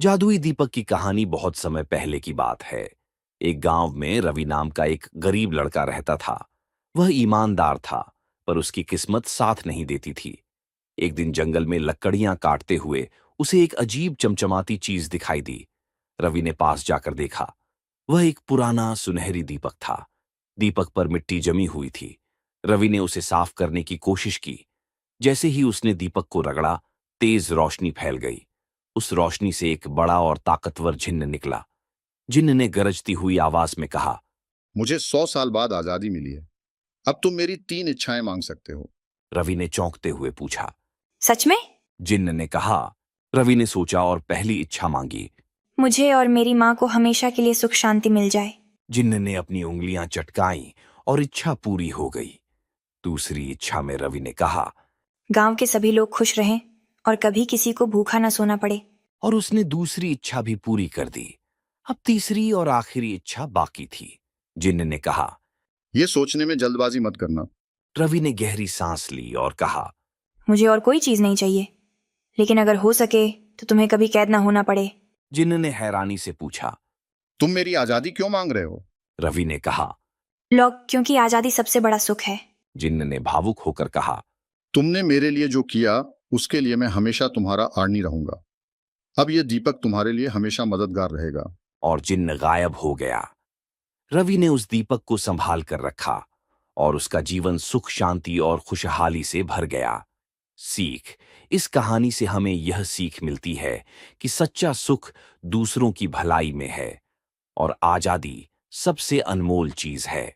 जादुई दीपक की कहानी बहुत समय पहले की बात है। एक गांव में रवि नाम का एक गरीब लड़का रहता था। वह ईमानदार था, पर उसकी किस्मत साथ नहीं देती थी। एक दिन जंगल में लकड़ियां काटते हुए उसे एक अजीब चमचमाती चीज दिखाई दी। रवि ने पास जाकर देखा। वह एक पुराना सुनहरी दीपक था। दीपक पर मिट्टी जमी हुई थी। रवि ने उसे साफ करने की कोशिश की। जैसे ही उसने दीपक को रगड़ा, तेज रोशनी फैल गई। उस रोशनी से एक बड़ा और ताकतवर जिन्न निकला। जिन्न ने गरजती हुई आवाज में कहा, मुझे 100 साल बाद आजादी मिली है। अब तुम मेरी 3 इच्छाएं मांग सकते हो। रवि ने चौंकते हुए पूछा। सच में? जिन्न ने कहा। रवि ने सोचा और पहली इच्छा मांगी। मुझे और मेरी माँ को हमेशा के लिए सुख शांति मिल जाए। जिन्न ने अपनी उंगलियां चटकाईं और इच्छा पूरी हो गई। दूसरी इच्छा में रवि ने कहा, गांव के सभी लोग खुश रहें और कभी किसी को भूखा ना सोना पड़े। और उसने दूसरी इच्छा भी पूरी कर दी। अब तीसरी और आखिरी इच्छा बाकी थी। जिन्न ने कहा। यह सोचने में जल्दबाजी मत करना। रवि ने गहरी सांस ली और कहा, मुझे और कोई चीज नहीं चाहिए, लेकिन अगर हो सके तो तुम्हें कभी कैद ना होना पड़े। जिन्न ने हैरानी से पूछा। तुम मेरी आजादी क्यों मांग रहे हो? रवि ने कहा। लोग, क्योंकि आजादी सबसे बड़ा सुख है। जिन्न ने भावुक होकर कहा। तुमने मेरे लिए जो किया उसके लिए मैं हमेशा तुम्हारा आड़नी रहूंगा। अब यह दीपक तुम्हारे लिए हमेशा मददगार रहेगा। और जिन्न गायब हो गया। रवि ने उस दीपक को संभाल कर रखा और उसका जीवन सुख शांति और खुशहाली से भर गया। सीख। इस कहानी से हमें यह सीख मिलती है कि सच्चा सुख दूसरों की भलाई में है और आजादी सबसे अनमोल चीज है।